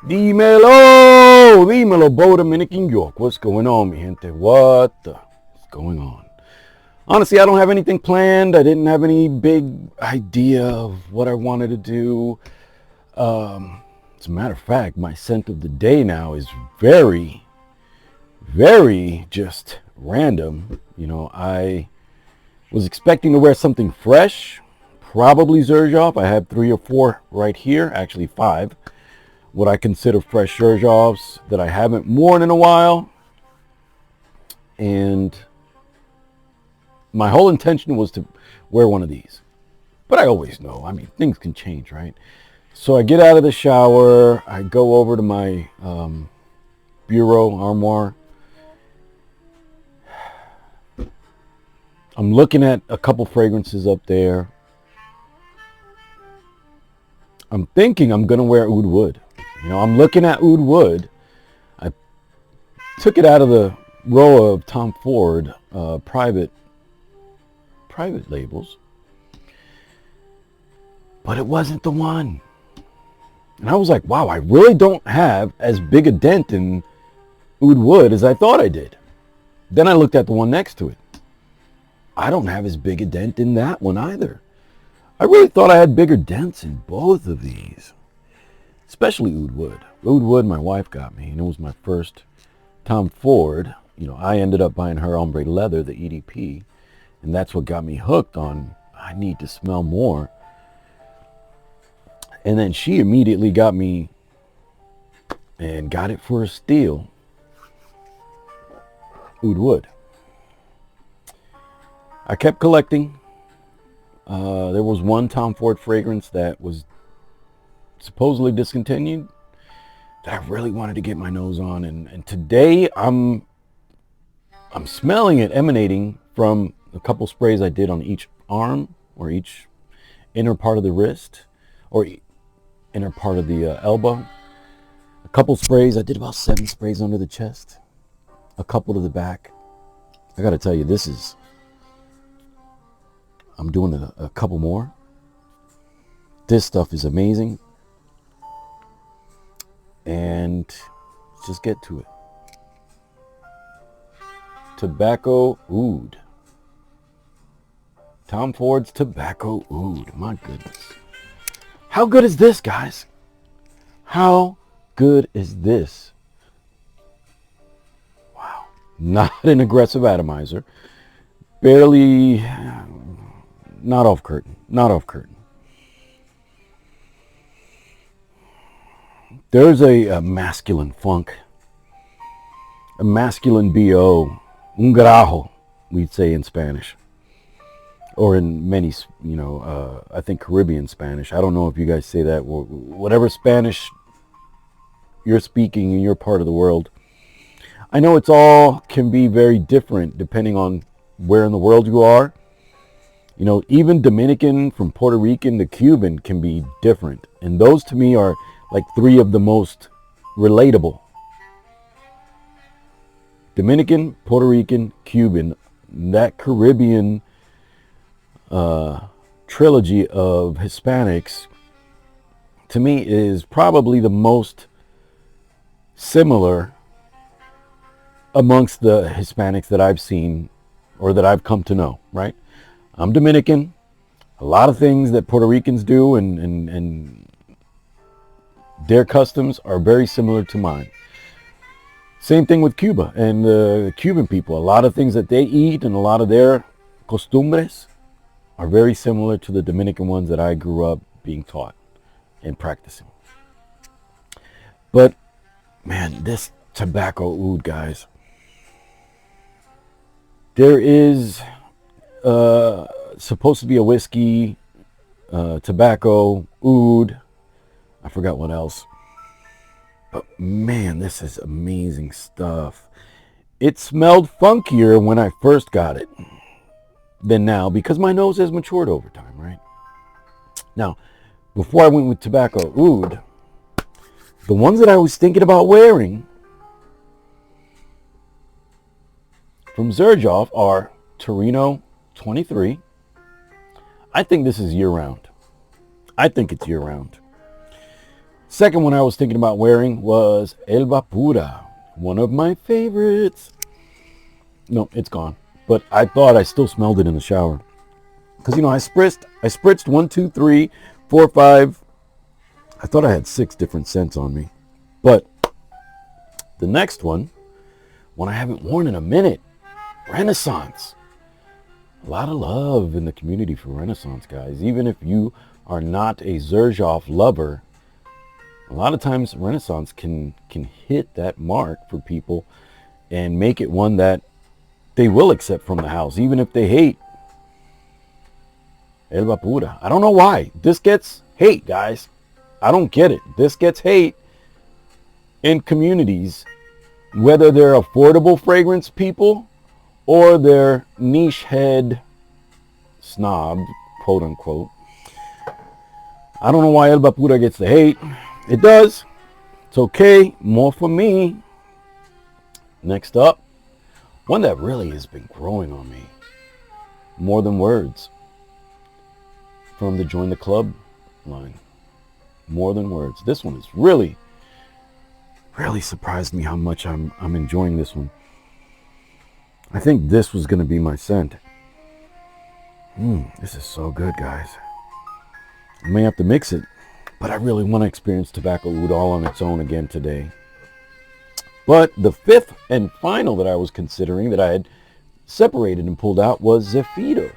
Dímelo, Bo Dominican York. What's going on, mi gente? What the is going on? Honestly, I don't have anything planned. I didn't have any big idea of what I wanted to do. As a matter of fact, my scent of the day now is very, very just random. You know, I was expecting to wear something fresh, probably Xerjoff. I have 3 or 4 right here, actually 5. What I consider fresh Xerjoffs that I haven't worn in a while. And my whole intention was to wear one of these. But I always know, I mean, things can change, right? So I get out of the shower, I go over to my armoire. I'm looking at a couple fragrances up there. I'm thinking I'm going to wear Oud Wood. You know, I'm looking at Oud Wood. I took it out of the row of Tom Ford private labels. But it wasn't the one. And I was like, wow, I really don't have as big a dent in Oud Wood as I thought I did. Then I looked at the one next to it. I don't have as big a dent in that one either. I really thought I had bigger dents in both of these. Especially Oud Wood. Oud Wood my wife got me, and it was my first Tom Ford. You know, I ended up buying her ombre leather, the EDP, and that's what got me hooked on, I need to smell more. And then she immediately got me and got it for a steal. Oud Wood. I kept collecting. There was one Tom Ford fragrance that was supposedly discontinued that I really wanted to get my nose on, and today I'm smelling it emanating from a couple sprays I did on each arm or each inner part of the wrist or inner part of the elbow. A couple sprays. I did about 7 sprays under the chest, a couple to the back. I gotta tell you, I'm doing a couple more. This stuff is amazing. And let's just get to it. Tobacco Oud. Tom Ford's Tobacco Oud. My goodness. How good is this, guys? How good is this? Wow. Not an aggressive atomizer. Barely, not off curtain. Not off curtain. There's a masculine funk, a masculine BO, un grajo, we'd say in Spanish, or in many, I think Caribbean Spanish. I don't know if you guys say that, whatever Spanish you're speaking in your part of the world. I know it's all can be very different depending on where in the world you are. You know, even Dominican from Puerto Rican to Cuban can be different. And those to me are like 3 of the most relatable. Dominican, Puerto Rican, Cuban, that Caribbean trilogy of Hispanics, to me, is probably the most similar amongst the Hispanics that I've seen or that I've come to know, right? I'm Dominican. A lot of things that Puerto Ricans do and their customs are very similar to mine. Same thing with Cuba and the Cuban people. A lot of things that they eat and a lot of their costumbres are very similar to the Dominican ones that I grew up being taught and practicing. But, man, this Tobacco Oud, guys. There is supposed to be a whiskey, tobacco, oud. I forgot what else. But man, this is amazing stuff. It smelled funkier when I first got it than now because my nose has matured over time, right? Now, before I went with Tobacco Oud, the ones that I was thinking about wearing from Xerjoff are Torino 23. I think this is year-round. I think it's year-round. Second one I was thinking about wearing was Elba Pura, one of my favorites. No, it's gone. But I thought I still smelled it in the shower. Because, you know, I spritzed 1, 2, 3, 4, 5. I thought I had 6 different scents on me. But the next one I haven't worn in a minute, Renaissance. A lot of love in the community for Renaissance, guys. Even if you are not a Xerjoff lover, a lot of times Renaissance can hit that mark for people and make it one that they will accept from the house, even if they hate Elba Pura. I don't know why. This gets hate, guys. I don't get it. This gets hate in communities, whether they're affordable fragrance people or they're niche head snob, quote unquote. I don't know why Elba Pura gets the hate. It does. It's okay. More for me. Next up, one that really has been growing on me. More Than Words. From the Join the Club line. More Than Words. This one has really surprised me how much I'm enjoying this one. I think this was going to be my scent. This is so good, guys. I may have to mix it, but I really want to experience tobacco oud all on its own again today. But the fifth and final that I was considering, that I had separated and pulled out, was Zafiro.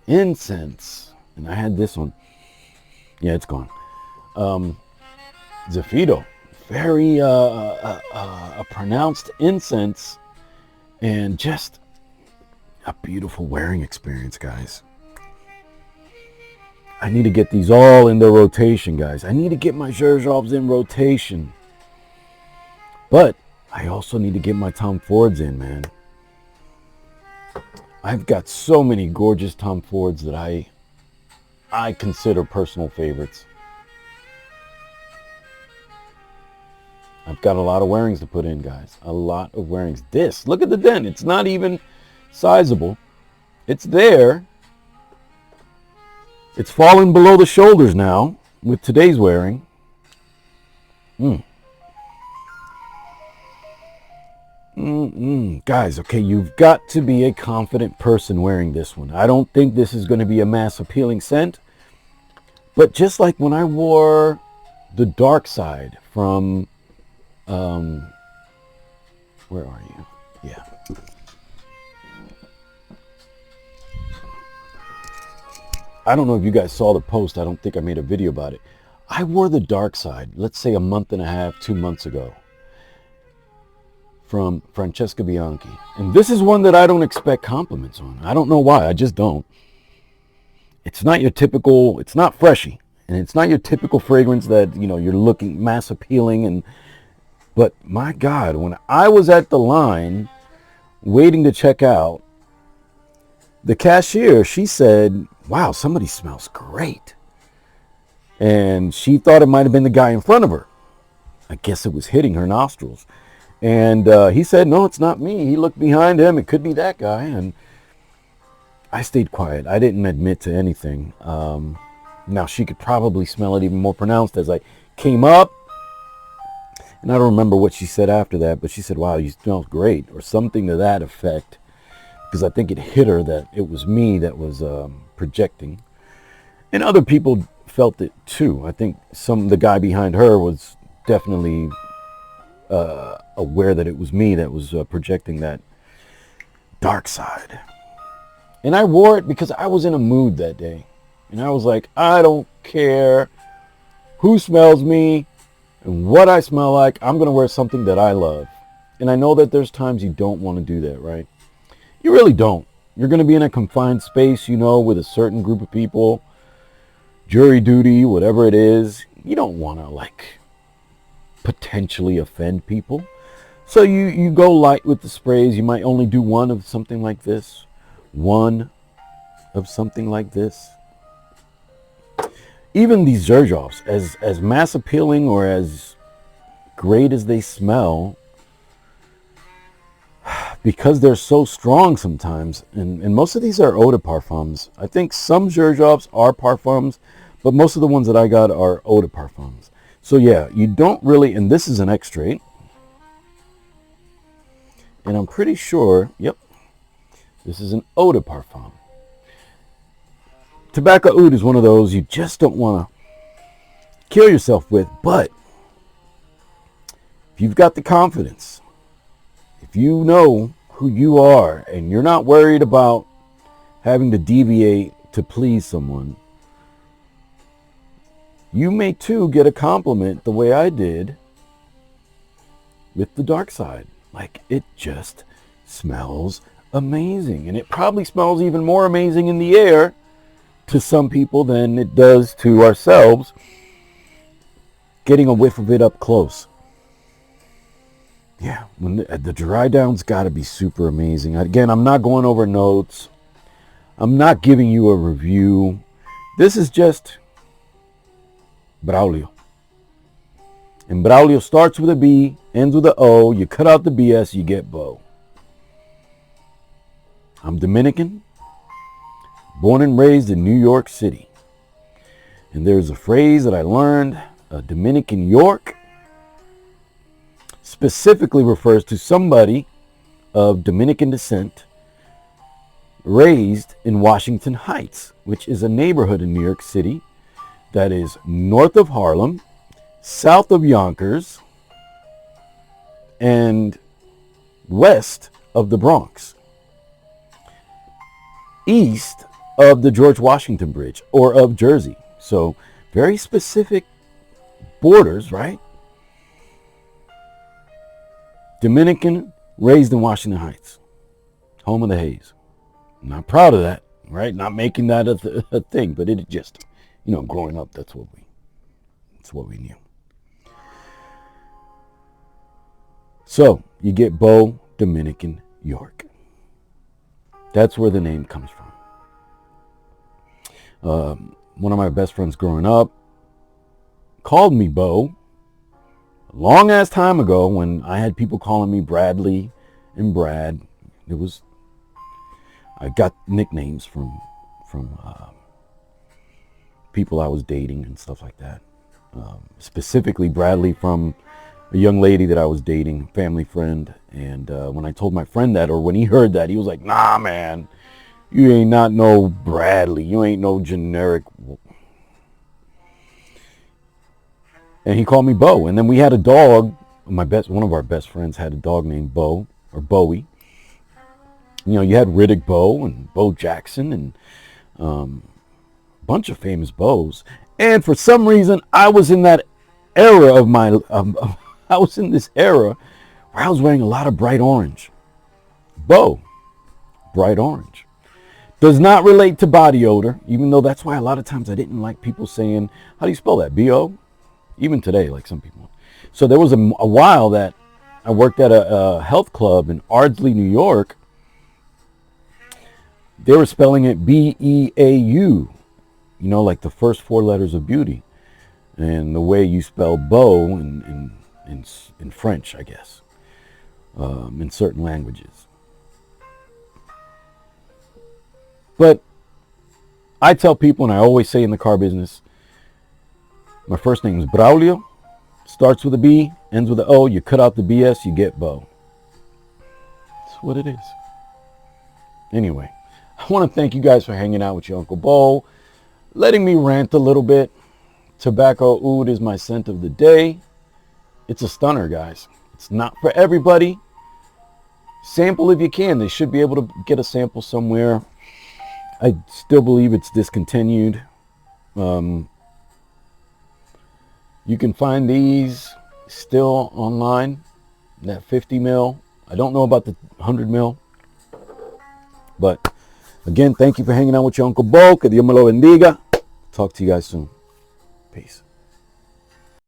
Incense. And I had this one. Yeah, it's gone. Zafiro. Very a pronounced incense, and just a beautiful wearing experience, guys. I need to get these all in their rotation, guys. I need to get my Xerjoffs in rotation. But I also need to get my Tom Fords in, man. I've got so many gorgeous Tom Fords that I consider personal favorites. I've got a lot of wearings to put in, guys. A lot of wearings. This, look at the dent. It's not even sizable. It's there. It's falling below the shoulders now with today's wearing. Guys, okay, you've got to be a confident person wearing this one. I don't think this is going to be a mass appealing scent. But just like when I wore the Dark Side from, where are you? Yeah. I don't know if you guys saw the post. I don't think I made a video about it. I wore the Dark Side, let's say a month and a half, 2 months ago, from Francesca Bianchi. And this is one that I don't expect compliments on. I don't know why. I just don't. It's not your typical, it's not freshy. And it's not your typical fragrance that, you know, you're looking mass appealing. But my God, when I was at the line waiting to check out, the cashier, she said, wow, somebody smells great. And she thought it might have been the guy in front of her. I guess it was hitting her nostrils. And he said, no, it's not me. He looked behind him. It could be that guy. And I stayed quiet. I didn't admit to anything. Now, she could probably smell it even more pronounced as I came up. And I don't remember what she said after that, but she said, wow, you smell great, or something to that effect. Because I think it hit her that it was me that was projecting. And other people felt it too. I think the guy behind her was definitely aware that it was me that was projecting that dark side. And I wore it because I was in a mood that day. And I was like, I don't care who smells me and what I smell like. I'm going to wear something that I love. And I know that there's times you don't want to do that, right? You really don't. You're going to be in a confined space, you know, with a certain group of people, jury duty, whatever it is. You don't want to, like, potentially offend people. So you go light with the sprays. You might only do one of something like this. One of something like this. Even these Xerjoffs, as mass appealing or as great as they smell, because they're so strong sometimes, and most of these are eau de parfums. I think some Xerjoffs are parfums, but most of the ones that I got are eau de parfums. So yeah, you don't really, and this is an extrait. And I'm pretty sure, yep, this is an eau de parfum. Tobacco oud is one of those you just don't want to kill yourself with, but if you've got the confidence, if you know who you are and you're not worried about having to deviate to please someone, you may too get a compliment the way I did with the dark side. Like, it just smells amazing. And it probably smells even more amazing in the air to some people than it does to ourselves getting a whiff of it up close. Yeah, when the dry down's got to be super amazing. Again, I'm not going over notes. I'm not giving you a review. This is just Braulio. And Braulio starts with a B, ends with a O. You cut out the BS, you get Bo. I'm Dominican, born and raised in New York City. And there's a phrase that I learned, a Dominican York, specifically refers to somebody of Dominican descent raised in Washington Heights, which is a neighborhood in New York City that is north of Harlem, south of Yonkers, and west of the Bronx, east of the George Washington Bridge, or of Jersey. So very specific borders, right? Dominican, raised in Washington Heights, home of the Haze. I'm not proud of that, right? Not making that a thing, but it just, growing up, that's what we knew. So you get Bo Dominican York. That's where the name comes from. One of my best friends growing up called me Bo a long ass time ago when I had people calling me Bradley and Brad. I got nicknames from people I was dating and stuff like that. Specifically Bradley from a young lady that I was dating, family friend. And when I told my friend that, or when he heard that, he was like, nah, man, you ain't not no Bradley. You ain't no generic. And he called me Bo. And then we had a dog. One of our best friends had a dog named Bo, or Bowie. You had Riddick Bowe and Bo Jackson and a bunch of famous Bows. And for some reason, I was in that era of my, I was in this era where I was wearing a lot of bright orange. Bo, bright orange. Does not relate to body odor, even though that's why a lot of times I didn't like people saying, how do you spell that? B-O? Even today, like some people. So there was a while that I worked at a health club in Ardsley, New York. They were spelling it B-E-A-U, like the first four letters of beauty. And the way you spell beau in French, I guess, in certain languages. But I tell people, and I always say in the car business, my first name is Braulio, starts with a B, ends with an O. You cut out the BS, you get Bo. That's what it is. Anyway, I want to thank you guys for hanging out with your Uncle Bo, letting me rant a little bit. Tobacco oud is my scent of the day. It's a stunner, guys. It's not for everybody. Sample if you can. They should be able to get a sample somewhere. I still believe it's discontinued. You can find these still online. That 50 mil. I don't know about the 100 mil. But again, thank you for hanging out with your Uncle Bo. Que Dios me lo bendiga. Talk to you guys soon. Peace.